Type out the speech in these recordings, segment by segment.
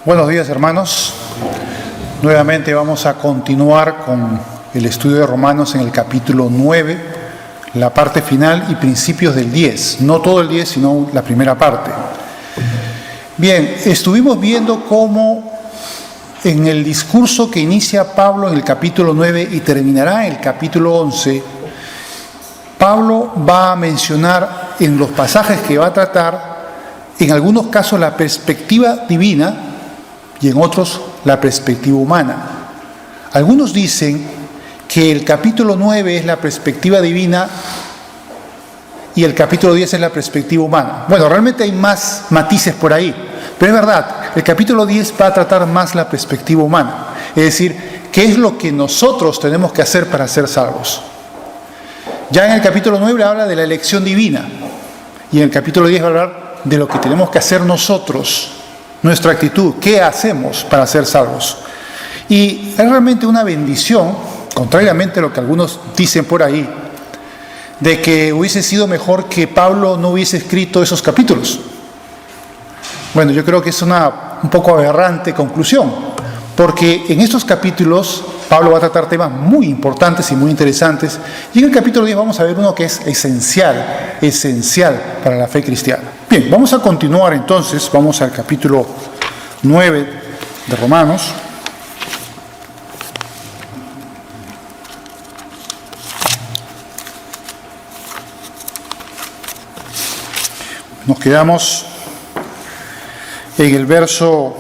Buenos días, hermanos. Nuevamente vamos a continuar con el estudio de Romanos en el capítulo 9, la parte final y principios del 10. No todo el 10, sino la primera parte. Bien, estuvimos viendo cómo en el discurso que inicia Pablo en el capítulo 9 y terminará en el capítulo 11, Pablo va a mencionar en los pasajes que va a tratar, en algunos casos la perspectiva divina y en otros la perspectiva humana. Algunos dicen que el capítulo 9 es la perspectiva divina y el capítulo 10 es la perspectiva humana. Bueno, realmente hay más matices por ahí, pero es verdad, el capítulo 10 va a tratar más la perspectiva humana, es decir, qué es lo que nosotros tenemos que hacer para ser salvos. Ya en el capítulo 9 habla de la elección divina y en el capítulo 10 va a hablar de lo que tenemos que hacer nosotros, nuestra actitud, qué hacemos para ser salvos. Y es realmente una bendición, contrariamente a lo que algunos dicen por ahí, de que hubiese sido mejor que Pablo no hubiese escrito esos capítulos. Bueno, yo creo que es una un poco aberrante conclusión, porque en estos capítulos Pablo va a tratar temas muy importantes y muy interesantes, y en el capítulo 10 vamos a ver uno que es esencial para la fe cristiana. Bien, vamos a continuar entonces, vamos al capítulo 9 de Romanos. Nos quedamos en el verso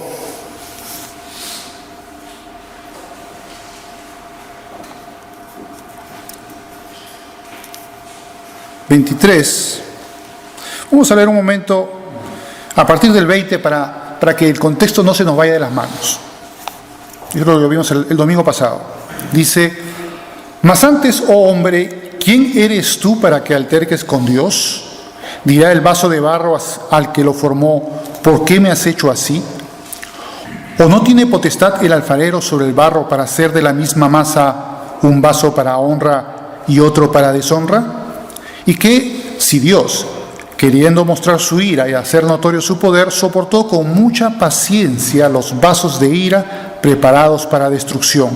23. Vamos a leer un momento a partir del 20 para que el contexto no se nos vaya de las manos. Yo creo que lo vimos el domingo pasado. Dice: mas antes, oh hombre, ¿quién eres tú para que alterques con Dios? Dirá el vaso de barro al que lo formó: ¿por qué me has hecho así? ¿O no tiene potestad el alfarero sobre el barro para hacer de la misma masa un vaso para honra y otro para deshonra? ¿Y qué si Dios, queriendo mostrar su ira y hacer notorio su poder, soportó con mucha paciencia los vasos de ira preparados para destrucción,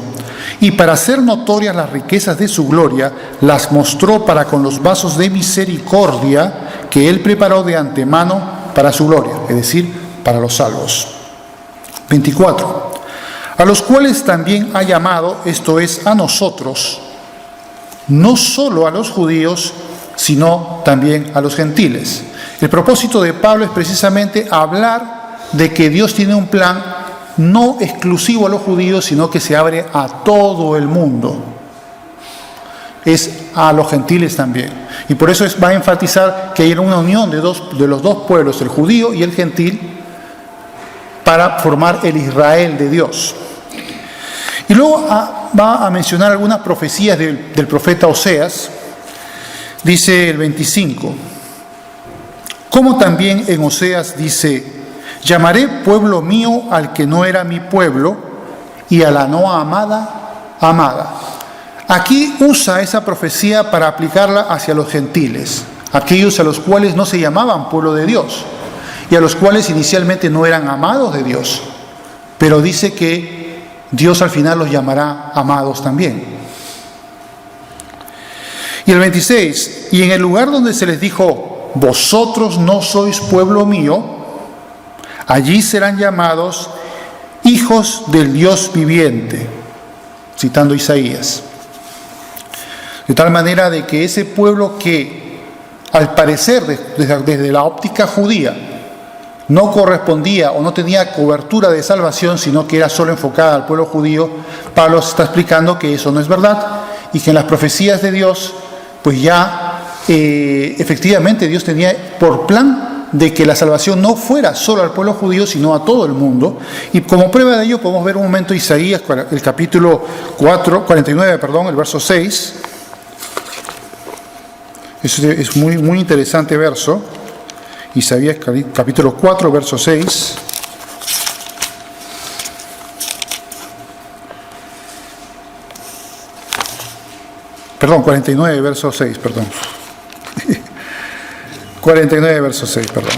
y para hacer notorias las riquezas de su gloria, las mostró para con los vasos de misericordia que él preparó de antemano para su gloria, es decir, para los salvos? 24. A los cuales también ha llamado, esto es, a nosotros, no solo a los judíos, sino también a los gentiles. El propósito de Pablo es precisamente hablar de que Dios tiene un plan no exclusivo a los judíos, sino que se abre a todo el mundo. Es a los gentiles también. Y por eso va a enfatizar que hay una unión de los dos pueblos, el judío y el gentil, para formar el Israel de Dios. Y luego va a mencionar algunas profecías del profeta Oseas. Dice el 25, como también en Oseas dice: llamaré pueblo mío al que no era mi pueblo, y a la no amada, amada. Aquí usa esa profecía para aplicarla hacia los gentiles, aquellos a los cuales no se llamaban pueblo de Dios, y a los cuales inicialmente no eran amados de Dios, pero dice que Dios al final los llamará amados también. Y el 26, y en el lugar donde se les dijo: vosotros no sois pueblo mío, allí serán llamados hijos del Dios viviente, citando Isaías. De tal manera de que ese pueblo que, al parecer, desde la óptica judía, no correspondía o no tenía cobertura de salvación, sino que era solo enfocada al pueblo judío, Pablo está explicando que eso no es verdad y que en las profecías de Dios, pues ya efectivamente Dios tenía por plan de que la salvación no fuera solo al pueblo judío, sino a todo el mundo. Y como prueba de ello podemos ver un momento Isaías, el capítulo 49, el verso 6. Es muy, muy interesante verso. Isaías capítulo 4, verso 6. Perdón, 49, verso 6, perdón. 49, verso 6, perdón.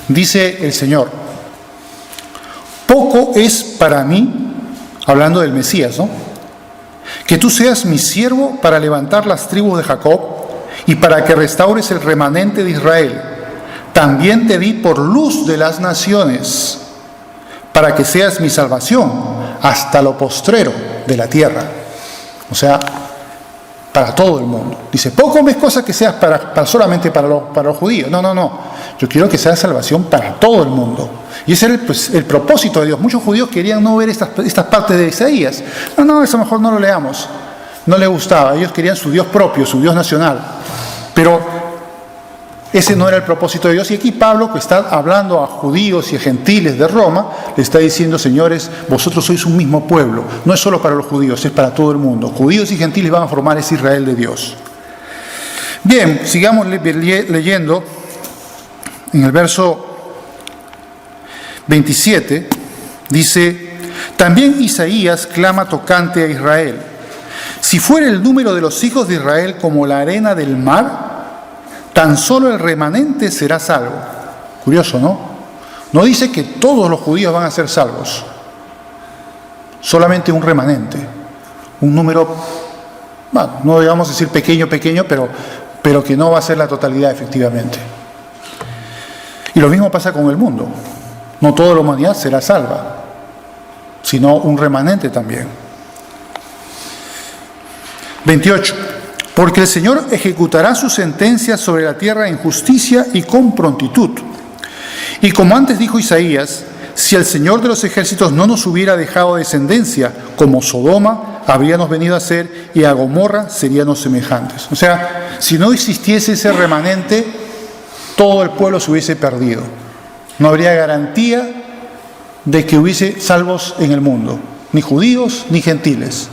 Dice el Señor: poco es para mí, hablando del Mesías, ¿no?, que tú seas mi siervo para levantar las tribus de Jacob y para que restaures el remanente de Israel. También te di por luz de las naciones, para que seas mi salvación hasta lo postrero de la tierra. O sea, para todo el mundo. Dice, poco es cosa que seas solamente para los judíos. No. Yo quiero que sea salvación para todo el mundo. Y ese era el propósito de Dios. Muchos judíos querían no ver estas partes de Isaías. No, eso mejor no lo leamos. No les gustaba. Ellos querían su Dios propio, su Dios nacional. Pero ese no era el propósito de Dios. Y aquí Pablo, que está hablando a judíos y a gentiles de Roma, le está diciendo, señores, vosotros sois un mismo pueblo. No es solo para los judíos, es para todo el mundo. Judíos y gentiles van a formar ese Israel de Dios. Bien, sigamos leyendo. En el verso 27 dice, también Isaías clama tocante a Israel. Si fuera el número de los hijos de Israel como la arena del mar, tan solo el remanente será salvo. Curioso, ¿no? No dice que todos los judíos van a ser salvos. Solamente un remanente. Un número, bueno, no digamos decir pequeño, pero que no va a ser la totalidad efectivamente. Y lo mismo pasa con el mundo. No toda la humanidad será salva, sino un remanente también. 28. Porque el Señor ejecutará su sentencia sobre la tierra en justicia y con prontitud. Y como antes dijo Isaías, si el Señor de los ejércitos no nos hubiera dejado descendencia, como Sodoma habríamos venido a ser, y a Gomorra seríamos semejantes. O sea, si no existiese ese remanente, todo el pueblo se hubiese perdido. No habría garantía de que hubiese salvos en el mundo, ni judíos ni gentiles.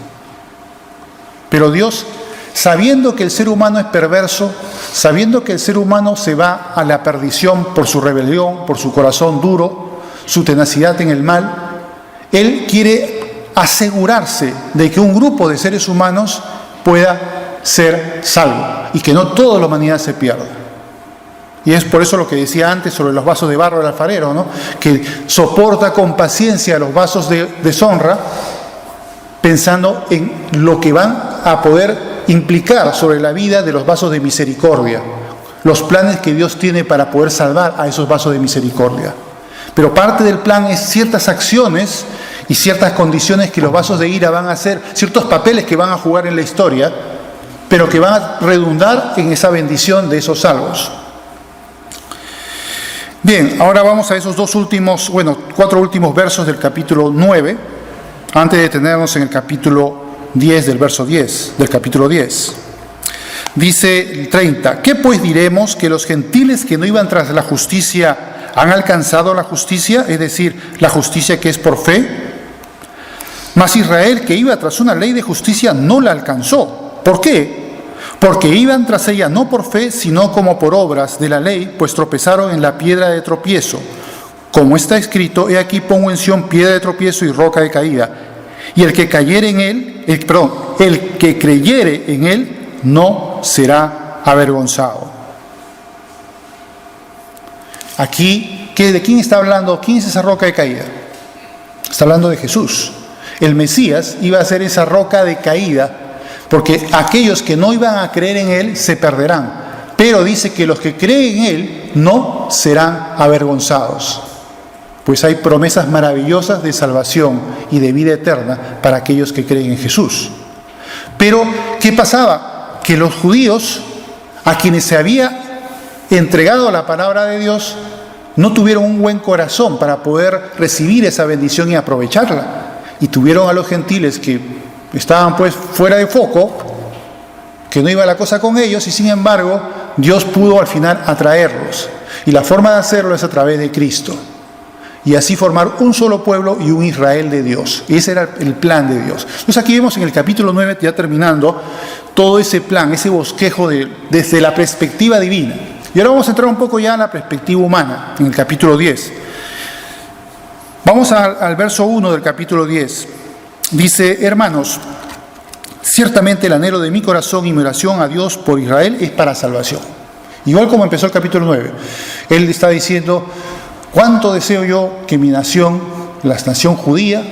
Pero Dios, sabiendo que el ser humano es perverso, sabiendo que el ser humano se va a la perdición por su rebelión, por su corazón duro, su tenacidad en el mal, Él quiere asegurarse de que un grupo de seres humanos pueda ser salvo y que no toda la humanidad se pierda. Y es por eso lo que decía antes sobre los vasos de barro del alfarero, ¿no?, que soporta con paciencia los vasos de deshonra, pensando en lo que van a poder implicar sobre la vida de los vasos de misericordia, los planes que Dios tiene para poder salvar a esos vasos de misericordia. Pero parte del plan es ciertas acciones y ciertas condiciones que los vasos de ira van a hacer, ciertos papeles que van a jugar en la historia, pero que van a redundar en esa bendición de esos salvos. Bien, ahora vamos a esos cuatro últimos versos del capítulo 9, antes de detenernos en el capítulo 10 del verso 10, del capítulo 10. Dice el 30, ¿qué pues diremos? ¿Que los gentiles que no iban tras la justicia han alcanzado la justicia? Es decir, la justicia que es por fe. Mas Israel, que iba tras una ley de justicia, no la alcanzó. ¿Por qué? Porque iban tras ella no por fe, sino como por obras de la ley, pues tropezaron en la piedra de tropiezo. Como está escrito, he aquí pongo en Sión piedra de tropiezo y roca de caída. Y el que creyere en él, no será avergonzado. Aquí, ¿de quién está hablando? ¿Quién es esa roca de caída? Está hablando de Jesús. El Mesías iba a ser esa roca de caída, porque aquellos que no iban a creer en Él se perderán. Pero dice que los que creen en Él no serán avergonzados. Pues hay promesas maravillosas de salvación y de vida eterna para aquellos que creen en Jesús. Pero, ¿qué pasaba? Que los judíos, a quienes se había entregado la palabra de Dios, no tuvieron un buen corazón para poder recibir esa bendición y aprovecharla. Y tuvieron a los gentiles que estaban pues fuera de foco, que no iba la cosa con ellos, y sin embargo Dios pudo al final atraerlos. Y la forma de hacerlo es a través de Cristo. Y así formar un solo pueblo y un Israel de Dios. Y ese era el plan de Dios. Entonces aquí vemos en el capítulo 9, ya terminando, todo ese plan, ese bosquejo desde la perspectiva divina. Y ahora vamos a entrar un poco ya a la perspectiva humana, en el capítulo 10. Vamos al verso 1 del capítulo 10. Dice, hermanos, ciertamente el anhelo de mi corazón y mi oración a Dios por Israel es para salvación. Igual como empezó el capítulo 9. Él está diciendo, cuánto deseo yo que mi nación, la nación judía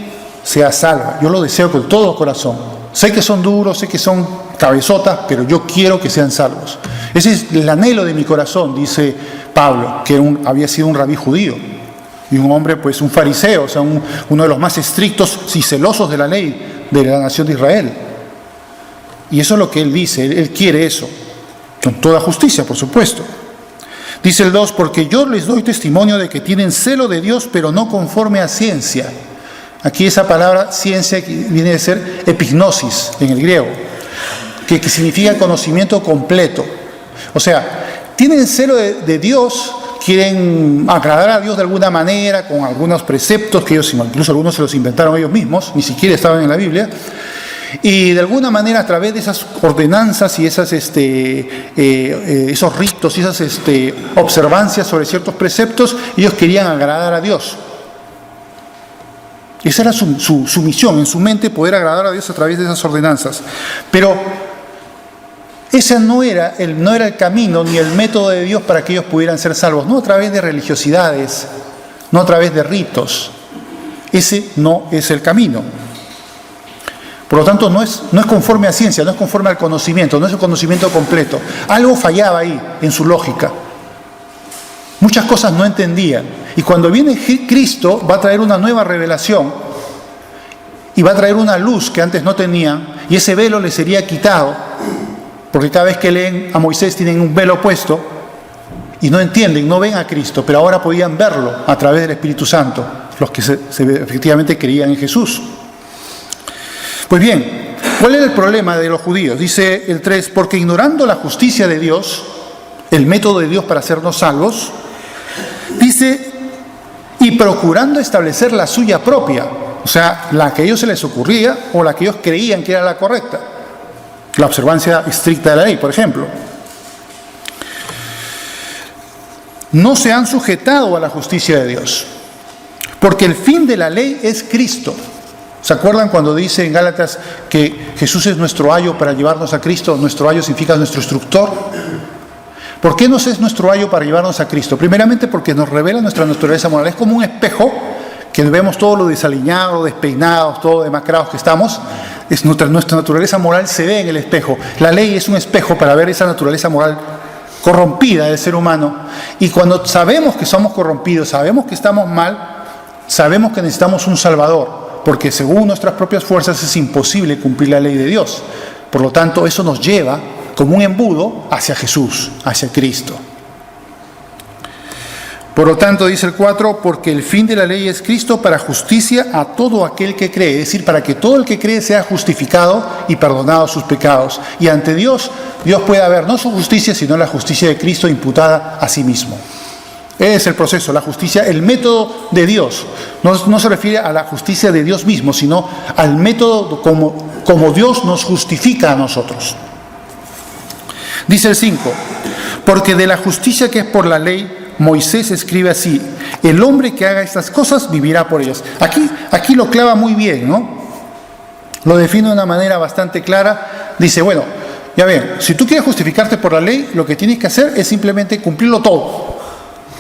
sea salva. Yo lo deseo con todo corazón. Sé que son duros, sé que son cabezotas, pero yo quiero que sean salvos. Ese es el anhelo de mi corazón, dice Pablo, que había sido un rabí judío y un hombre, pues un fariseo, o sea, uno de los más estrictos y celosos de la ley de la nación de Israel. Y eso es lo que él dice, él quiere eso, con toda justicia, por supuesto. Dice el 2, porque yo les doy testimonio de que tienen celo de Dios, pero no conforme a ciencia. Aquí esa palabra ciencia viene de ser epignosis en el griego, que significa conocimiento completo. O sea, tienen celo de Dios, quieren agradar a Dios de alguna manera, con algunos preceptos que ellos, incluso algunos se los inventaron ellos mismos, ni siquiera estaban en la Biblia, y de alguna manera a través de esas ordenanzas y esos ritos y esas observancias sobre ciertos preceptos, ellos querían agradar a Dios. Esa era su misión, en su mente, poder agradar a Dios a través de esas ordenanzas. Pero ese no era el camino ni el método de Dios para que ellos pudieran ser salvos. No a través de religiosidades, no a través de ritos. Ese no es el camino. Por lo tanto, no es conforme a ciencia, no es conforme al conocimiento, no es el conocimiento completo. Algo fallaba ahí en su lógica. Muchas cosas no entendían. Y cuando viene Cristo, va a traer una nueva revelación y va a traer una luz que antes no tenían, y ese velo les sería quitado, porque cada vez que leen a Moisés tienen un velo puesto y no entienden, no ven a Cristo, pero ahora podían verlo a través del Espíritu Santo, los que efectivamente creían en Jesús. Pues bien, ¿cuál era el problema de los judíos? Dice el 3, porque ignorando la justicia de Dios, el método de Dios para hacernos salvos, dice, y procurando establecer la suya propia, o sea, la que a ellos se les ocurría o la que ellos creían que era la correcta, la observancia estricta de la ley, por ejemplo. No se han sujetado a la justicia de Dios, porque el fin de la ley es Cristo. ¿Se acuerdan cuando dice en Gálatas que Jesús es nuestro ayo para llevarnos a Cristo? Nuestro ayo significa nuestro instructor. ¿Por qué nos es nuestro ayo para llevarnos a Cristo? Primeramente porque nos revela nuestra naturaleza moral. Es como un espejo que vemos todo lo desaliñado, despeinados, todo demacrados que estamos. Nuestra naturaleza moral se ve en el espejo. La ley es un espejo para ver esa naturaleza moral corrompida del ser humano. Y cuando sabemos que somos corrompidos, sabemos que estamos mal, sabemos que necesitamos un Salvador. Porque según nuestras propias fuerzas es imposible cumplir la ley de Dios. Por lo tanto, eso nos lleva como un embudo hacia Jesús, hacia Cristo. Por lo tanto, dice el 4, porque el fin de la ley es Cristo para justicia a todo aquel que cree. Es decir, para que todo el que cree sea justificado y perdonado sus pecados. Y ante Dios, Dios pueda ver no su justicia, sino la justicia de Cristo imputada a sí mismo. Ese es el proceso, la justicia, el método de Dios. No se refiere a la justicia de Dios mismo, sino al método como Dios nos justifica a nosotros. Dice el 5, porque de la justicia que es por la ley, Moisés escribe así, el hombre que haga estas cosas vivirá por ellas. Aquí lo clava muy bien, ¿no? Lo define de una manera bastante clara. Dice, bueno, ya ven, si tú quieres justificarte por la ley, lo que tienes que hacer es simplemente cumplirlo todo.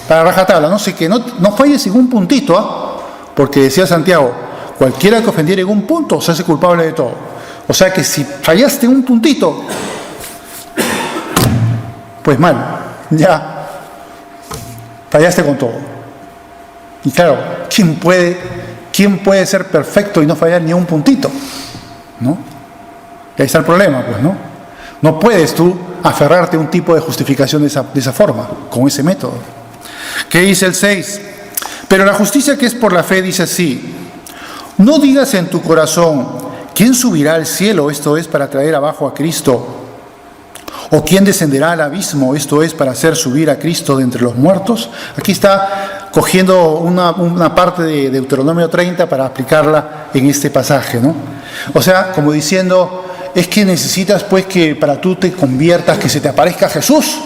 Para rajatabla, no sé que no falles en un puntito, porque decía Santiago, cualquiera que ofendiere en un punto se hace culpable de todo. O sea que si fallaste en un puntito, pues mal, ya fallaste con todo. Y claro, ¿quién puede ser perfecto y no fallar ni un puntito? ¿No? Y ahí está el problema, pues, ¿no? No puedes tú aferrarte a un tipo de justificación de esa forma, con ese método. ¿Qué dice el 6? Pero la justicia que es por la fe dice así, no digas en tu corazón, ¿quién subirá al cielo? Esto es para traer abajo a Cristo. ¿O quién descenderá al abismo? Esto es para hacer subir a Cristo de entre los muertos. Aquí está cogiendo una parte de Deuteronomio 30 para aplicarla en este pasaje, ¿no? O sea, como diciendo, es que necesitas pues que para tú te conviertas, que se te aparezca Jesús.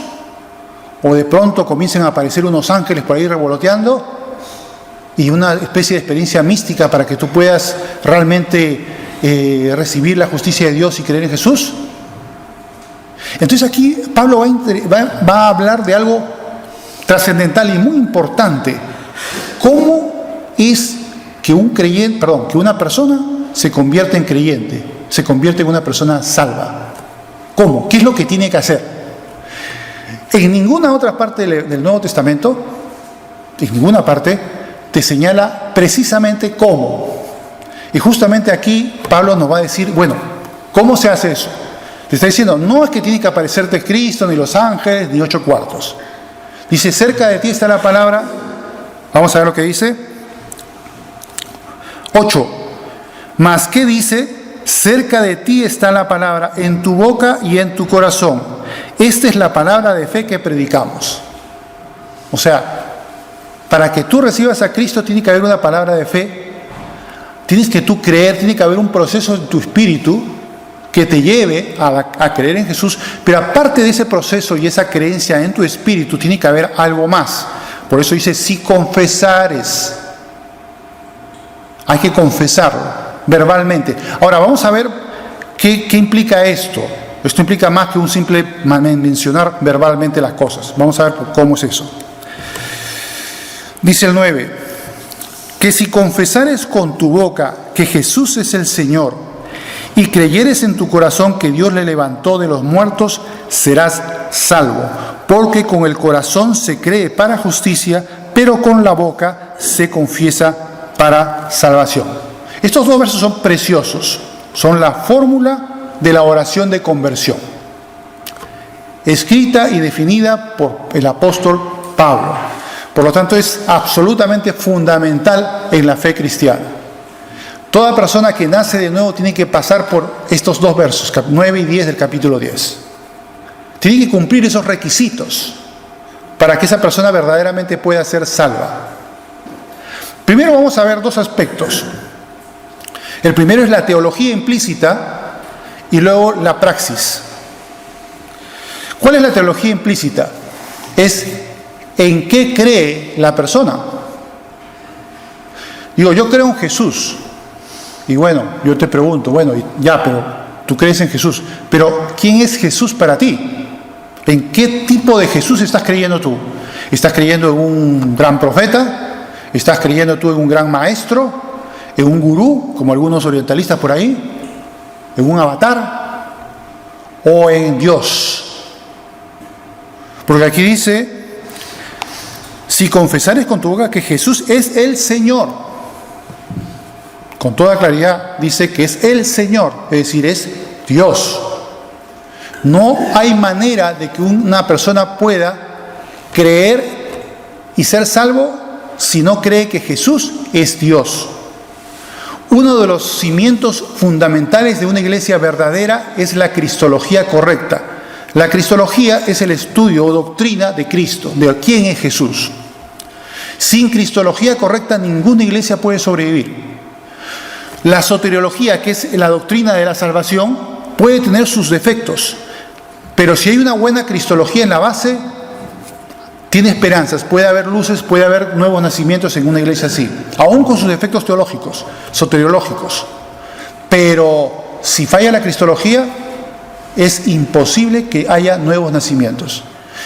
O de pronto comiencen a aparecer unos ángeles por ahí revoloteando y una especie de experiencia mística para que tú puedas realmente recibir la justicia de Dios y creer en Jesús. Entonces aquí Pablo va a hablar de algo trascendental y muy importante. ¿Cómo es que una persona se convierte en creyente, se convierte en una persona salva. ¿Cómo? ¿Qué es lo que tiene que hacer? En ninguna otra parte del Nuevo Testamento, en ninguna parte, te señala precisamente cómo. Y justamente aquí Pablo nos va a decir, bueno, ¿cómo se hace eso? Te está diciendo, no es que tiene que aparecerte Cristo, ni los ángeles, ni 8 cuartos. Dice, cerca de ti está la palabra. Vamos a ver lo que dice. 8. Mas, ¿qué dice? Cerca de ti está la palabra, en tu boca y en tu corazón. Esta es la palabra de fe que predicamos. O sea, para que tú recibas a Cristo tiene que haber una palabra de fe. Tienes que tú creer, tiene que haber un proceso en tu espíritu que te lleve a creer en Jesús. Pero aparte de ese proceso y esa creencia en tu espíritu, tiene que haber algo más. Por eso dice, si confesares. Hay que confesarlo verbalmente. Ahora vamos a ver qué implica esto. Esto implica más que un simple mencionar verbalmente las cosas. Vamos a ver cómo es eso. Dice el 9, que si confesares con tu boca que Jesús es el Señor y creyeres en tu corazón que Dios le levantó de los muertos, serás salvo. Porque con el corazón se cree para justicia, pero con la boca se confiesa para salvación. Estos 2 versos son preciosos. Son la fórmula de la oración de conversión, escrita y definida por el apóstol Pablo. Por lo tanto, es absolutamente fundamental en la fe cristiana. Toda persona que nace de nuevo tiene que pasar por estos 2 versos, 9 y 10 del capítulo 10. Tiene que cumplir esos requisitos para que esa persona verdaderamente pueda ser salva. Primero vamos a ver 2 aspectos. El primero es la teología implícita y luego la praxis. ¿Cuál es la teología implícita? Es en qué cree la persona. Digo, yo creo en Jesús. Y bueno, yo te pregunto, bueno, ya, pero tú crees en Jesús. Pero, ¿quién es Jesús para ti? ¿En qué tipo de Jesús estás creyendo tú? ¿Estás creyendo en un gran profeta? ¿Estás creyendo tú en un gran maestro? ¿En un gurú, como algunos orientalistas por ahí? ¿En un avatar? ¿O en Dios? Porque aquí dice, si confesares con tu boca que Jesús es el Señor, con toda claridad dice que es el Señor, es decir, es Dios. No hay manera de que una persona pueda creer y ser salvo si no cree que Jesús es Dios. Uno de los cimientos fundamentales de una iglesia verdadera es la cristología correcta. La cristología es el estudio o doctrina de Cristo, de quién es Jesús. Sin cristología correcta ninguna iglesia puede sobrevivir. La soteriología, que es la doctrina de la salvación, puede tener sus defectos, pero si hay una buena cristología en la base, tiene esperanzas, puede haber luces, puede haber nuevos nacimientos en una iglesia así, aún con sus defectos teológicos, soteriológicos. Pero si falla la cristología, es imposible que haya nuevos nacimientos.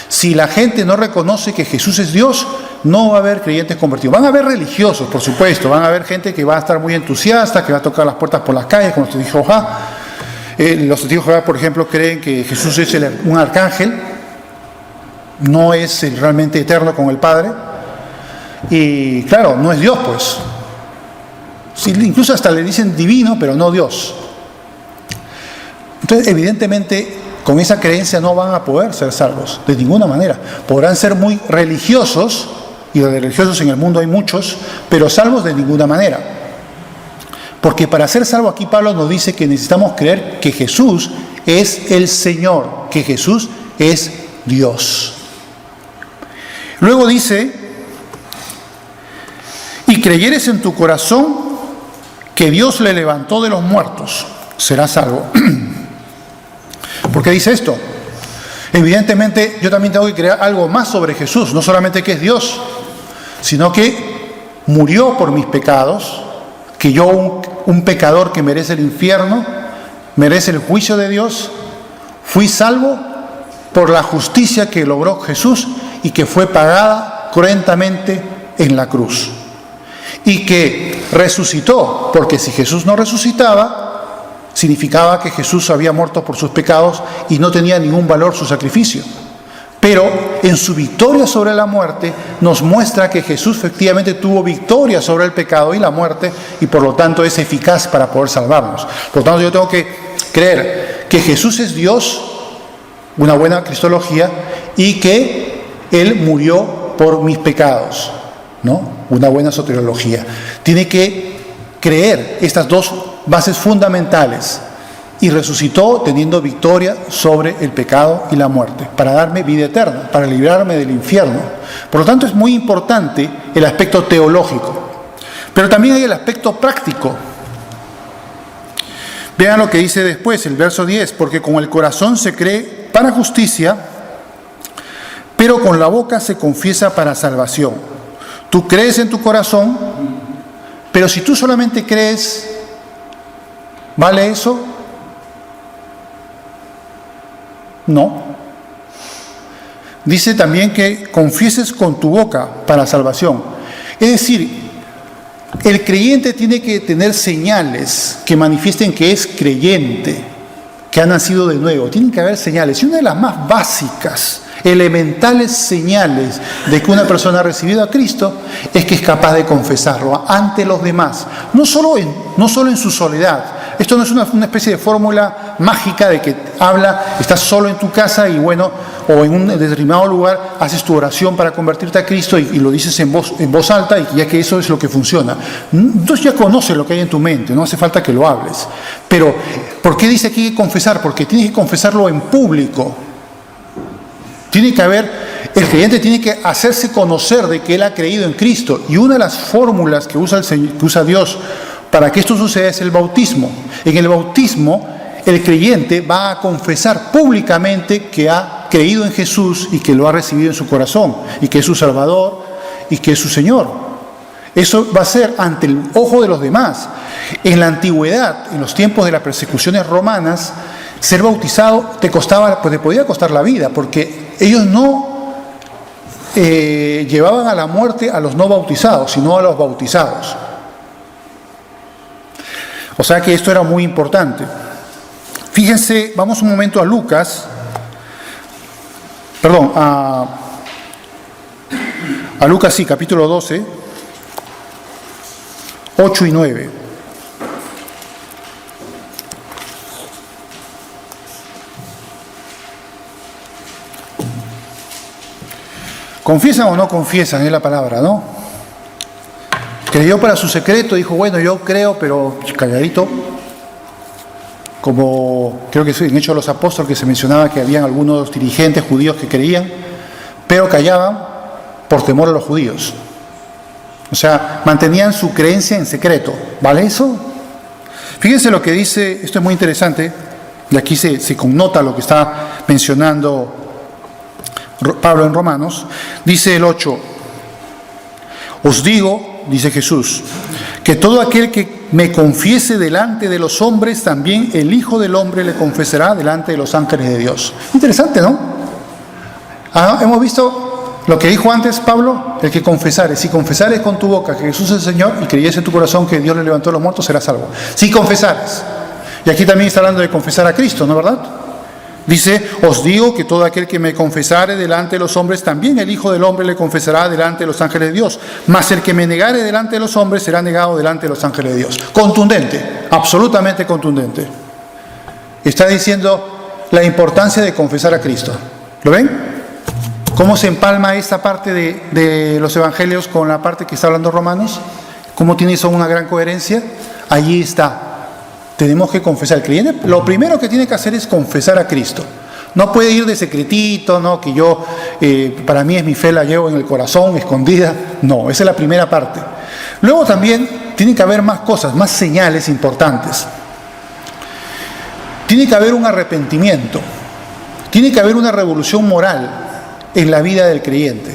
Si la gente no reconoce que Jesús es Dios, no va a haber creyentes convertidos. Van a haber religiosos, por supuesto, van a haber gente que va a estar muy entusiasta, que va a tocar las puertas por las calles, como los testigos de Jehová. Los testigos de Jehová, por ejemplo, creen que Jesús es un arcángel, no es realmente eterno con el Padre. Y claro, no es Dios, pues. Sí, incluso hasta le dicen divino, pero no Dios. Entonces, evidentemente, con esa creencia no van a poder ser salvos, de ninguna manera. Podrán ser muy religiosos, y de religiosos en el mundo hay muchos, pero salvos de ninguna manera. Porque para ser salvo aquí Pablo nos dice que necesitamos creer que Jesús es el Señor, que Jesús es Dios. Luego dice, y creyeres en tu corazón que Dios le levantó de los muertos, serás salvo. ¿Por qué dice esto? Evidentemente yo también tengo que creer algo más sobre Jesús, no solamente que es Dios, sino que murió por mis pecados, que yo, un pecador que merece el infierno, merece el juicio de Dios, fui salvo por la justicia que logró Jesús y que fue pagada cruentamente en la cruz. y que resucitó, porque si Jesús no resucitaba, significaba que Jesús había muerto por sus pecados y no tenía ningún valor su sacrificio. Pero en su victoria sobre la muerte nos muestra que Jesús efectivamente tuvo victoria sobre el pecado y la muerte, y por lo tanto es eficaz para poder salvarnos. Por lo tanto, yo tengo que creer que Jesús es Dios, una buena cristología, y que Él murió por mis pecados, ¿no? Una buena soteriología. Tiene que creer estas dos bases fundamentales. Y resucitó teniendo victoria sobre el pecado y la muerte, para darme vida eterna, para librarme del infierno. Por lo tanto, es muy importante el aspecto teológico. Pero también hay el aspecto práctico. Vean lo que dice después, el verso 10, porque con el corazón se cree para justicia, pero con la boca se confiesa para salvación. Tú crees en tu corazón, pero si tú solamente crees, ¿vale eso? No. Dice también que confieses con tu boca para salvación. Es decir, el creyente tiene que tener señales que manifiesten que es creyente, que ha nacido de nuevo. Tienen que haber señales. Y una de las más básicas, elementales señales de que una persona ha recibido a Cristo es que es capaz de confesarlo ante los demás. No solo en su soledad. Esto no es una especie de fórmula mágica de que estás solo en tu casa y bueno, o en un determinado lugar haces tu oración para convertirte a Cristo y lo dices en voz alta, y ya que eso es lo que funciona. Entonces ya conoces lo que hay en tu mente, no hace falta que lo hables. Pero, ¿por qué dice aquí confesar? Porque tienes que confesarlo en público. El creyente tiene que hacerse conocer de que él ha creído en Cristo. Y una de las fórmulas que usa Dios para que esto suceda es el bautismo. En el bautismo, el creyente va a confesar públicamente que ha creído en Jesús y que lo ha recibido en su corazón, y que es su Salvador y que es su Señor. Eso va a ser ante el ojo de los demás. En la antigüedad, en los tiempos de las persecuciones romanas, ser bautizado te podía costar la vida, porque ellos no llevaban a la muerte a los no bautizados, sino a los bautizados. O sea que esto era muy importante. Fíjense, vamos un momento a Lucas, a Lucas, sí, capítulo 12, 8 y 9. ¿Confiesan o no confiesan? Es la palabra, ¿no? Creyó para su secreto, dijo, bueno, yo creo, pero calladito. Como creo que en Hechos de los Apóstoles que se mencionaba que habían algunos dirigentes judíos que creían, pero callaban por temor a los judíos. O sea, mantenían su creencia en secreto. ¿Vale eso? Fíjense lo que dice, esto es muy interesante, y aquí se connota lo que está mencionando Pablo en Romanos. Dice el 8, os digo, dice Jesús, que todo aquel que me confiese delante de los hombres, también el Hijo del Hombre le confesará delante de los ángeles de Dios. Interesante, ¿no? Hemos visto lo que dijo antes Pablo, el que confesare. Si confesares con tu boca que Jesús es el Señor y creyes en tu corazón que Dios le levantó a los muertos, serás salvo. Si confesares. Y aquí también está hablando de confesar a Cristo, ¿no es verdad? Dice, os digo que todo aquel que me confesare delante de los hombres, también el Hijo del Hombre le confesará delante de los ángeles de Dios. Mas el que me negare delante de los hombres será negado delante de los ángeles de Dios. Contundente, absolutamente contundente. Está diciendo la importancia de confesar a Cristo. ¿Lo ven? ¿Cómo se empalma esta parte de los evangelios con la parte que está hablando Romanos? ¿Cómo tiene eso una gran coherencia? Allí está. Tenemos que confesar. El creyente lo primero que tiene que hacer es confesar a Cristo. No puede ir de secretito, ¿no? Que yo, para mí es mi fe, la llevo en el corazón, escondida. No, esa es la primera parte. Luego también tiene que haber más cosas, más señales importantes. Tiene que haber un arrepentimiento. Tiene que haber una revolución moral en la vida del creyente.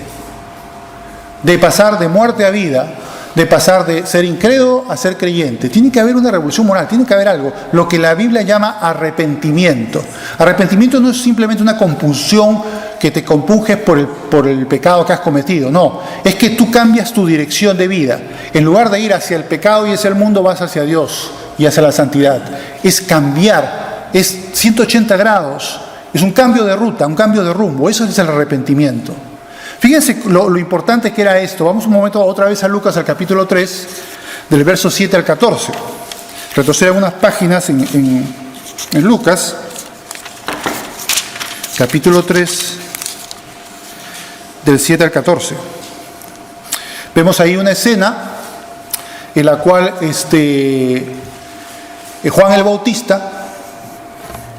De pasar de muerte a vida, de pasar de ser incrédulo a ser creyente. Tiene que haber una revolución moral, tiene que haber algo, lo que la Biblia llama arrepentimiento. Arrepentimiento no es simplemente una compulsión que te compunges por el pecado que has cometido, no, es que tú cambias tu dirección de vida. En lugar de ir hacia el pecado y hacia el mundo, vas hacia Dios y hacia la santidad. Es cambiar, es 180 grados, es un cambio de ruta, un cambio de rumbo, eso es el arrepentimiento. Fíjense lo importante que era esto. Vamos un momento otra vez a Lucas, al capítulo 3, del verso 7 al 14. Retroceder algunas páginas en Lucas, capítulo 3, del 7 al 14. Vemos ahí una escena en la cual Juan el Bautista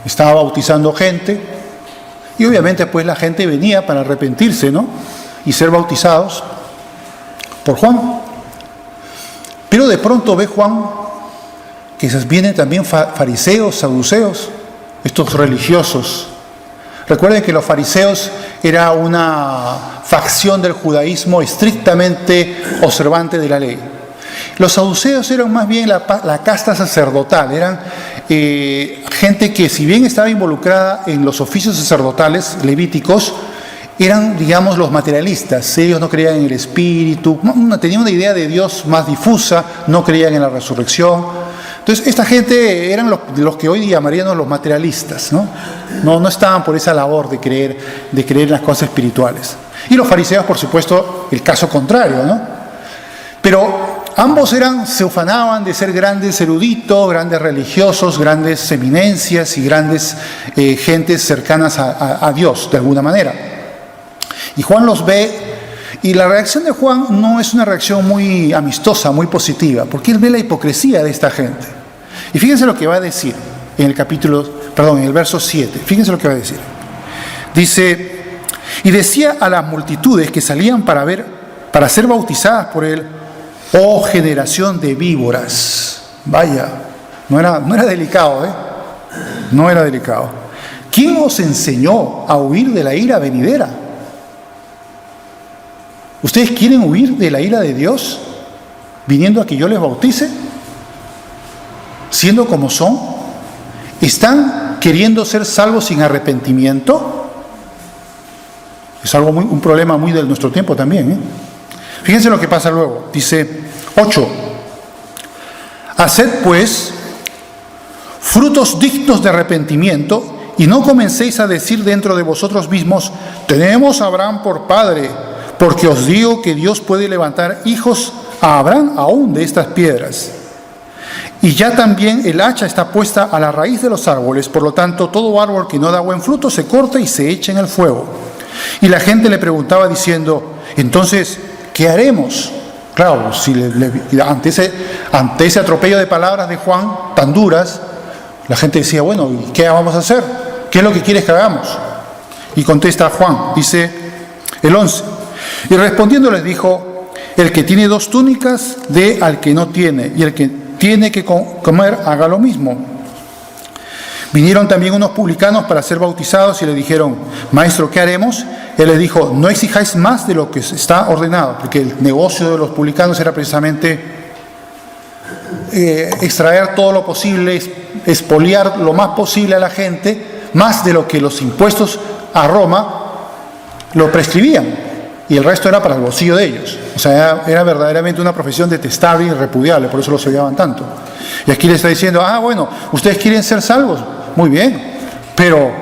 estaba bautizando gente, y obviamente pues la gente venía para arrepentirse, ¿no? Y ser bautizados por Juan. Pero de pronto ve Juan que vienen también fariseos, saduceos, estos religiosos. Recuerden que los fariseos era una facción del judaísmo estrictamente observante de la ley. Los saduceos eran más bien la casta sacerdotal, eran gente que, si bien estaba involucrada en los oficios sacerdotales levíticos, eran, digamos, los materialistas. Ellos no creían en el espíritu, tenían una idea de Dios más difusa, no creían en la resurrección. Entonces, esta gente eran los que hoy llamaríamos los materialistas, ¿no? No estaban por esa labor de creer en las cosas espirituales. Y los fariseos, por supuesto, el caso contrario, ¿no? Pero ambos se ufanaban de ser grandes eruditos, grandes religiosos, grandes eminencias y grandes gentes cercanas a Dios, de alguna manera. Y Juan los ve, y la reacción de Juan no es una reacción muy amistosa, muy positiva, porque él ve la hipocresía de esta gente. Y fíjense lo que va a decir en el verso 7. Fíjense lo que va a decir. Dice: y decía a las multitudes que salían para ser bautizadas por él: oh generación de víboras. Vaya, no era delicado, no era delicado. ¿Quién os enseñó a huir de la ira venidera? ¿Ustedes quieren huir de la ira de Dios viniendo a que yo les bautice? Siendo como son, ¿están queriendo ser salvos sin arrepentimiento? Es un problema muy de nuestro tiempo también, Fíjense lo que pasa luego. Dice 8. Haced pues frutos dignos de arrepentimiento, y no comencéis a decir dentro de vosotros mismos: tenemos a Abraham por padre, porque os digo que Dios puede levantar hijos a Abraham aún de estas piedras. Y ya también el hacha está puesta a la raíz de los árboles, por lo tanto todo árbol que no da buen fruto se corta y se echa en el fuego. Y la gente le preguntaba diciendo: entonces, ¿qué haremos? Claro, ante ese atropello de palabras de Juan tan duras, la gente decía: bueno, ¿y qué vamos a hacer? ¿Qué es lo que quieres que hagamos? Y contesta Juan, dice el 11: y respondiendo les dijo: el que tiene 2 túnicas, dé al que no tiene, y el que tiene que comer, haga lo mismo. Vinieron también unos publicanos para ser bautizados y le dijeron: maestro, ¿qué haremos? Él les dijo: no exijáis más de lo que está ordenado, porque el negocio de los publicanos era precisamente extraer todo lo posible, expoliar lo más posible a la gente, más de lo que los impuestos a Roma lo prescribían, y el resto era para el bolsillo de ellos. O sea, era verdaderamente una profesión detestable y repudiable, por eso los odiaban tanto. Y aquí le está diciendo: bueno, ustedes quieren ser salvos, muy bien, pero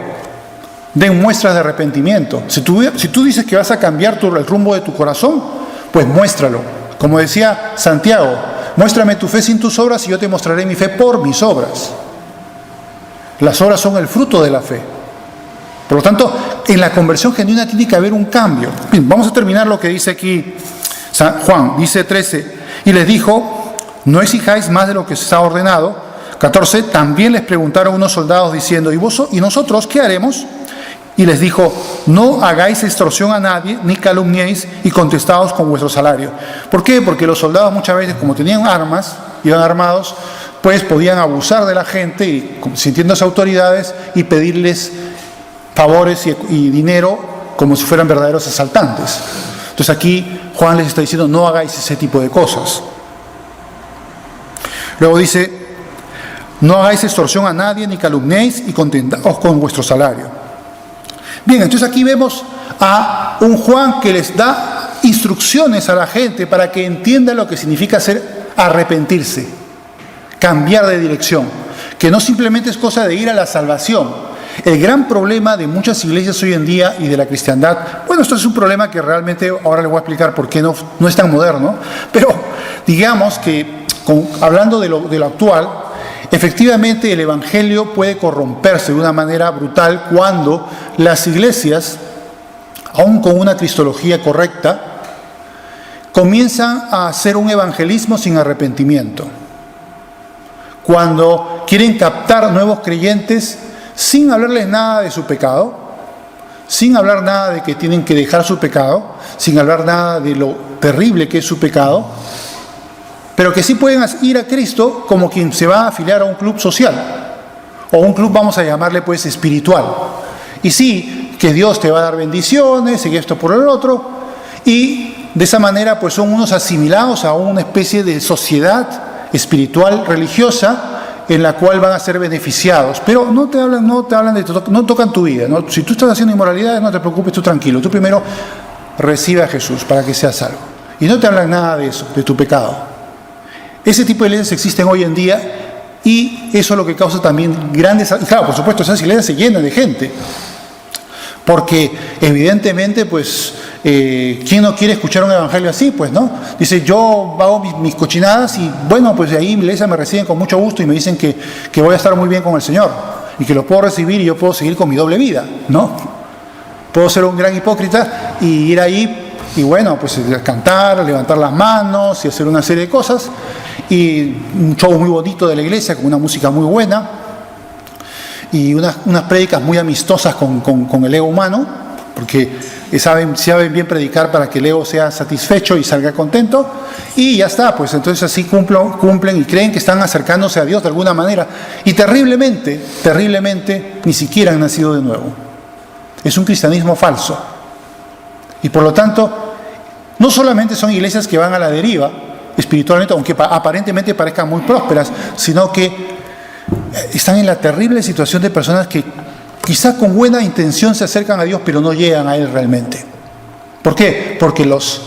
den muestras de arrepentimiento. Si tú dices que vas a cambiar el rumbo de tu corazón, pues muéstralo. Como decía Santiago: muéstrame tu fe sin tus obras y yo te mostraré mi fe por mis obras. Las obras son el fruto de la fe. Por lo tanto, en la conversión genuina tiene que haber un cambio. Bien, vamos a terminar lo que dice aquí Juan, dice 13: y les dijo: no exijáis más de lo que se ha ordenado. 14: también les preguntaron unos soldados diciendo: ¿y nosotros qué haremos? Y les dijo: no hagáis extorsión a nadie, ni calumniéis, y contestaos con vuestro salario. ¿Por qué? Porque los soldados muchas veces, como tenían armas, iban armados, pues podían abusar de la gente, y sintiéndose autoridades, y pedirles favores y dinero como si fueran verdaderos asaltantes. Entonces aquí Juan les está diciendo, no hagáis ese tipo de cosas. Luego dice, no hagáis extorsión a nadie, ni calumniéis, y contentaos con vuestro salario. Bien, entonces aquí vemos a un Juan que les da instrucciones a la gente para que entienda lo que significa arrepentirse, cambiar de dirección, que no simplemente es cosa de ir a la salvación. El gran problema de muchas iglesias hoy en día y de la cristiandad, bueno, esto es un problema que realmente ahora les voy a explicar por qué no es tan moderno, pero digamos que hablando de lo actual, efectivamente el evangelio puede corromperse de una manera brutal cuando las iglesias, aún con una cristología correcta, comienzan a hacer un evangelismo sin arrepentimiento. Cuando quieren captar nuevos creyentes sin hablarles nada de su pecado, sin hablar nada de que tienen que dejar su pecado, sin hablar nada de lo terrible que es su pecado, pero que sí pueden ir a Cristo como quien se va a afiliar a un club social, o un club, vamos a llamarle pues espiritual. Y sí, que Dios te va a dar bendiciones, y esto por el otro, y de esa manera pues son unos asimilados a una especie de sociedad espiritual, religiosa, en la cual van a ser beneficiados, pero no te hablan no tocan tu vida, ¿no? Si tú estás haciendo inmoralidades, no te preocupes, tú tranquilo, tú primero recibe a Jesús para que seas salvo, y no te hablan nada de eso, de tu pecado. Ese tipo de iglesias existen hoy en día, y eso es lo que causa también grandes, y claro, por supuesto, esas iglesias se llenan de gente, porque evidentemente pues ¿quién no quiere escuchar un evangelio así? Pues no, dice, yo hago mis cochinadas y bueno, pues de ahí en la iglesia me reciben con mucho gusto y me dicen que voy a estar muy bien con el Señor y que lo puedo recibir y yo puedo seguir con mi doble vida, ¿no? Puedo ser un gran hipócrita y ir ahí y bueno, pues cantar, levantar las manos y hacer una serie de cosas, y un show muy bonito de la iglesia con una música muy buena y unas prédicas muy amistosas con el ego humano, porque saben bien predicar para que el ego sea satisfecho y salga contento, y ya está, pues entonces así cumplen y creen que están acercándose a Dios de alguna manera, y terriblemente ni siquiera han nacido de nuevo. Es un cristianismo falso, y por lo tanto no solamente son iglesias que van a la deriva espiritualmente, aunque aparentemente parezcan muy prósperas, sino que están en la terrible situación de personas que quizás con buena intención se acercan a Dios, pero no llegan a Él realmente. ¿Por qué? Porque los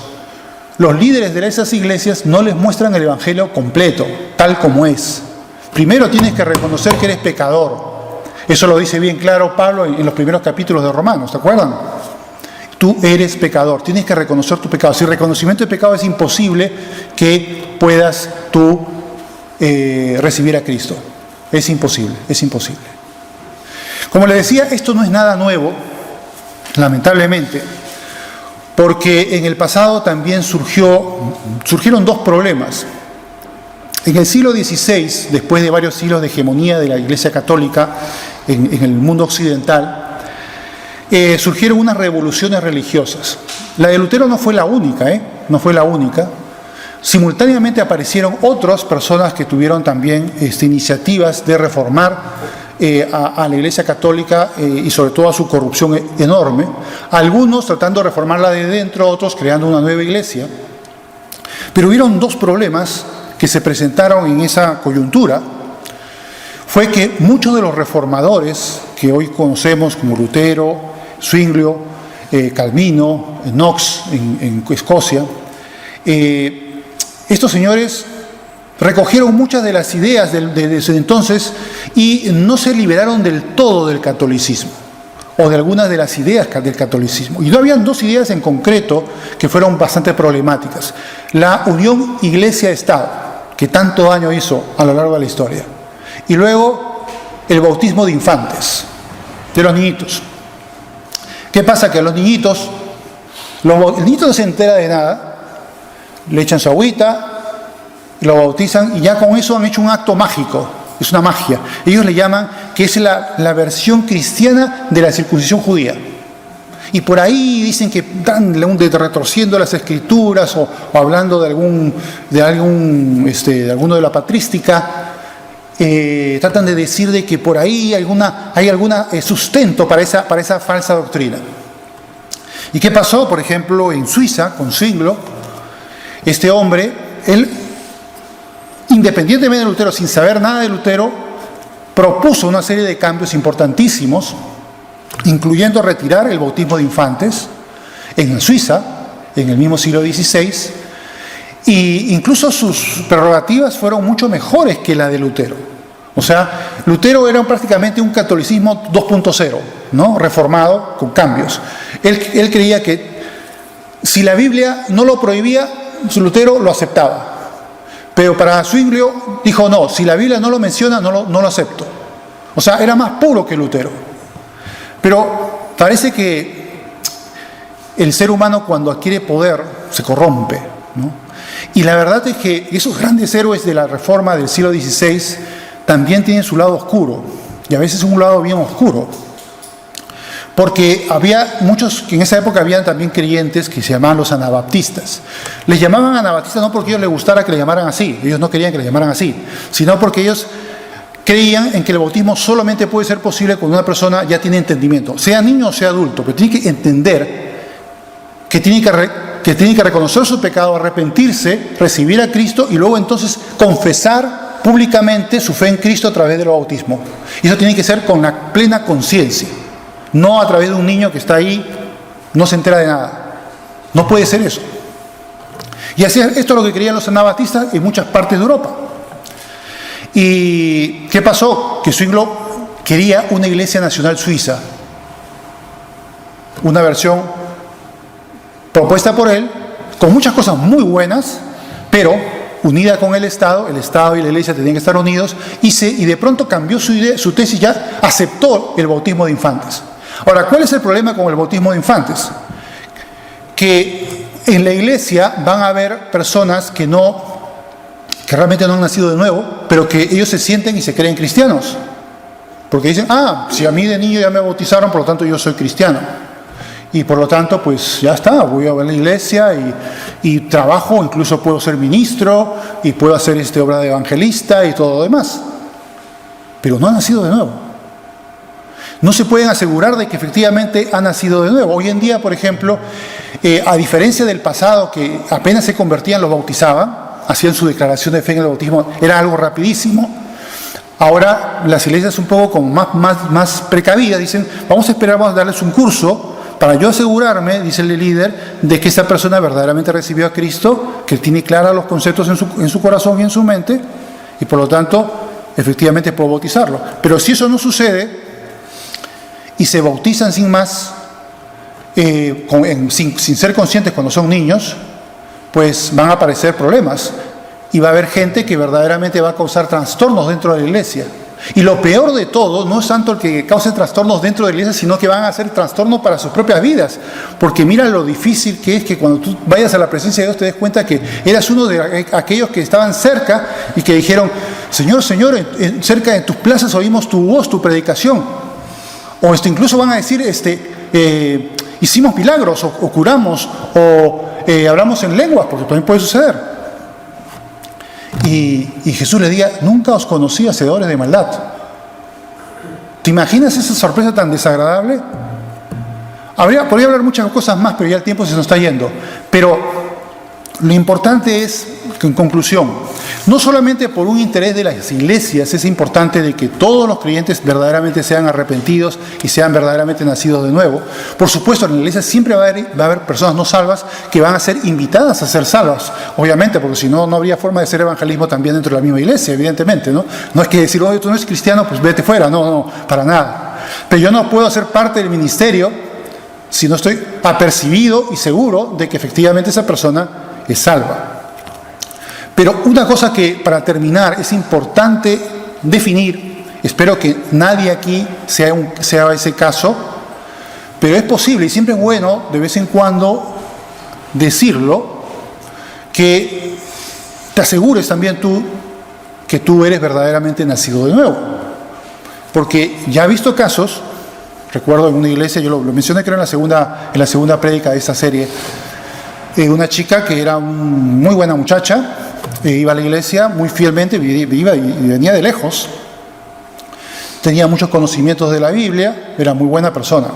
líderes de esas iglesias no les muestran el evangelio completo, tal como es. Primero tienes que reconocer que eres pecador. Eso lo dice bien claro Pablo en los primeros capítulos de Romanos, ¿te acuerdan? Tú eres pecador, tienes que reconocer tu pecado. Sin reconocimiento de pecado es imposible que puedas tú recibir a Cristo. Es imposible. Como les decía, esto no es nada nuevo, lamentablemente, porque en el pasado también surgieron dos problemas. En el siglo XVI, después de varios siglos de hegemonía de la Iglesia Católica en el mundo occidental, surgieron unas revoluciones religiosas. La de Lutero no fue la única, no fue la única. Simultáneamente aparecieron otras personas que tuvieron también iniciativas de reformar a la Iglesia Católica y sobre todo a su corrupción enorme. Algunos tratando de reformarla de dentro, otros creando una nueva iglesia. Pero hubieron dos problemas que se presentaron en esa coyuntura. Fue que muchos de los reformadores que hoy conocemos como Lutero, Zwinglio, Calvino, Knox en Escocia, estos señores recogieron muchas de las ideas de ese entonces y no se liberaron del todo del catolicismo o de algunas de las ideas del catolicismo. Y no habían dos ideas en concreto que fueron bastante problemáticas. La unión iglesia-estado, que tanto daño hizo a lo largo de la historia. Y luego el bautismo de infantes, de los niñitos. ¿Qué pasa? Que a los niñitos, el niñito no se entera de nada, le echan su agüita, lo bautizan y ya con eso han hecho un acto mágico, es una magia. Ellos le llaman que es la versión cristiana de la circuncisión judía. Y por ahí dicen que están retorciendo las escrituras o hablando de alguno de la patrística, tratan de decir de que por ahí hay alguna sustento para esa falsa doctrina. ¿Y qué pasó? Por ejemplo, en Suiza, con Zwinglio, este hombre, él, independientemente de Lutero, sin saber nada de Lutero, propuso una serie de cambios importantísimos, incluyendo retirar el bautismo de infantes en Suiza, en el mismo siglo XVI, e incluso sus prerrogativas fueron mucho mejores que la de Lutero. O sea, Lutero era prácticamente un catolicismo 2.0, ¿no? Reformado con cambios. Él creía que si la Biblia no lo prohibía, Lutero lo aceptaba. Pero para Zwinglio dijo, no, si la Biblia no lo menciona, no lo acepto. O sea, era más puro que Lutero. Pero parece que el ser humano cuando adquiere poder se corrompe, ¿no? Y la verdad es que esos grandes héroes de la Reforma del siglo XVI también tienen su lado oscuro, y a veces un lado bien oscuro. Porque había muchos, que en esa época habían también creyentes que se llamaban los anabaptistas. Les llamaban anabaptistas no porque a ellos les gustara que le llamaran así, ellos no querían que le llamaran así, sino porque ellos creían en que el bautismo solamente puede ser posible cuando una persona ya tiene entendimiento, sea niño o sea adulto, pero tiene que entender que tiene que reconocer su pecado, arrepentirse, recibir a Cristo y luego entonces confesar públicamente su fe en Cristo a través del bautismo. Y eso tiene que ser con la plena conciencia, no a través de un niño que está ahí, no se entera de nada. No puede ser eso. Y así, esto es lo que creían los anabaptistas en muchas partes de Europa. ¿Y qué pasó? Que Zwinglio quería una iglesia nacional suiza, una versión propuesta por él, con muchas cosas muy buenas, pero unida con el Estado y la iglesia tenían que estar unidos, y de pronto cambió su idea, su tesis, ya aceptó el bautismo de infantes. Ahora, ¿cuál es el problema con el bautismo de infantes? Que en la iglesia van a haber personas que realmente no han nacido de nuevo, pero que ellos se sienten y se creen cristianos. Porque dicen, si a mí de niño ya me bautizaron, por lo tanto yo soy cristiano. Y por lo tanto, pues ya está, voy a ver la iglesia y trabajo, incluso puedo ser ministro y puedo hacer obra de evangelista y todo lo demás. Pero no ha nacido de nuevo. No se pueden asegurar de que efectivamente ha nacido de nuevo. Hoy en día, por ejemplo, a diferencia del pasado, que apenas se convertían, los bautizaban, hacían su declaración de fe en el bautismo, era algo rapidísimo. Ahora las iglesias un poco como más precavidas dicen, vamos a esperar, vamos a darles un curso para yo asegurarme, dice el líder, de que esa persona verdaderamente recibió a Cristo, que tiene claros los conceptos en su corazón y en su mente, y por lo tanto, efectivamente puedo bautizarlo. Pero si eso no sucede, y se bautizan sin más, sin ser conscientes cuando son niños, pues van a aparecer problemas. Y va a haber gente que verdaderamente va a causar trastornos dentro de la iglesia. Y lo peor de todo no es tanto el que cause trastornos dentro de la iglesia, sino que van a hacer trastornos para sus propias vidas. Porque mira lo difícil que es que cuando tú vayas a la presencia de Dios te des cuenta que eras uno de aquellos que estaban cerca y que dijeron, Señor, Señor, cerca de tus plazas oímos tu voz, tu predicación. O incluso van a decir, hicimos milagros, o curamos, o hablamos en lenguas, porque también puede suceder. Y Jesús le diga, nunca os conocí, hacedores de maldad. ¿Te imaginas esa sorpresa tan desagradable? Podría hablar muchas cosas más, pero ya el tiempo se nos está yendo. Pero lo importante es, en conclusión, no solamente por un interés de las iglesias, es importante de que todos los creyentes verdaderamente sean arrepentidos y sean verdaderamente nacidos de nuevo. Por supuesto, en la iglesia siempre va a haber personas no salvas que van a ser invitadas a ser salvas, obviamente, porque si no, no habría forma de hacer evangelismo también dentro de la misma iglesia, evidentemente, ¿no? No es que decir, oye, tú no eres cristiano, pues vete fuera, no, para nada. Pero yo no puedo ser parte del ministerio si no estoy apercibido y seguro de que efectivamente esa persona es salva. Pero una cosa que, para terminar, es importante definir, espero que nadie aquí sea ese caso, pero es posible y siempre es bueno de vez en cuando decirlo, que te asegures también tú que tú eres verdaderamente nacido de nuevo. Porque ya he visto casos, recuerdo en una iglesia, yo lo mencioné creo en la segunda prédica de esta serie, una chica que era muy buena muchacha, iba a la iglesia muy fielmente, iba y venía de lejos, tenía muchos conocimientos de la Biblia, era muy buena persona.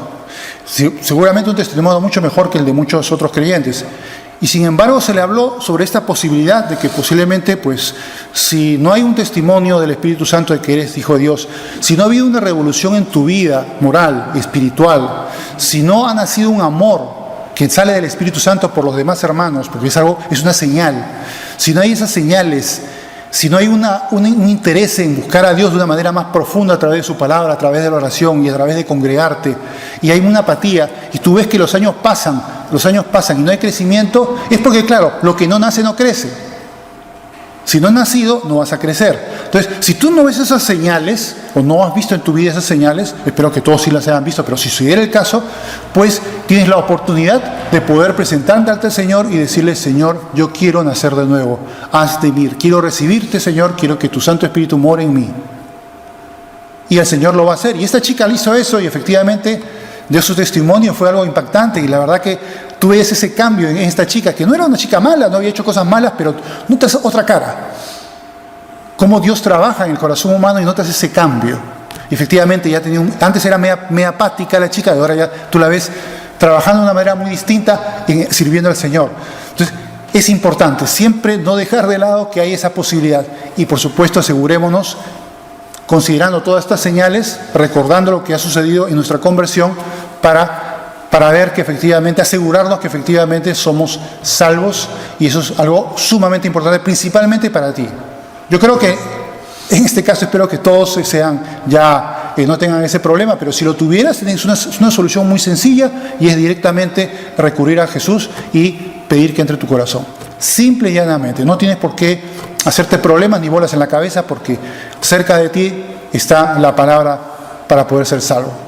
seguramente un testimonio mucho mejor que el de muchos otros creyentes. Y sin embargo se le habló sobre esta posibilidad de que posiblemente, pues, si no hay un testimonio del Espíritu Santo de que eres hijo de Dios, si no ha habido una revolución en tu vida moral, espiritual, si no ha nacido un amor que sale del Espíritu Santo por los demás hermanos, porque es una señal, si no hay esas señales, si no hay un interés en buscar a Dios de una manera más profunda a través de su palabra, a través de la oración y a través de congregarte, y hay una apatía, y tú ves que los años pasan y no hay crecimiento, es porque, claro, lo que no nace no crece. Si no has nacido, no vas a crecer. Entonces, si tú no ves esas señales, o no has visto en tu vida esas señales, espero que todos sí las hayan visto, pero si se diera el caso, pues tienes la oportunidad de poder presentarte ante el Señor y decirle: Señor, yo quiero nacer de nuevo, haz de mí, quiero recibirte, Señor, quiero que tu Santo Espíritu more en mí. Y el Señor lo va a hacer. Y esta chica le hizo eso y efectivamente dio su testimonio, fue algo impactante, y la verdad que tú ves ese cambio en esta chica, que no era una chica mala, no había hecho cosas malas, pero notas otra cara. Cómo Dios trabaja en el corazón humano y notas ese cambio. Y efectivamente ya tenía antes era media apática la chica, y ahora ya tú la ves trabajando de una manera muy distinta, sirviendo al Señor. Entonces es importante siempre no dejar de lado que hay esa posibilidad, y por supuesto asegurémonos, considerando todas estas señales, recordando lo que ha sucedido en nuestra conversión, para ver que efectivamente, asegurarnos que efectivamente somos salvos, y eso es algo sumamente importante, principalmente para ti. Yo creo que en este caso espero que todos no tengan ese problema, pero si lo tuvieras, tienes una solución muy sencilla, y es directamente recurrir a Jesús y pedir que entre tu corazón. Simple y llanamente, no tienes por qué hacerte problemas ni bolas en la cabeza, porque cerca de ti está la palabra para poder ser salvo.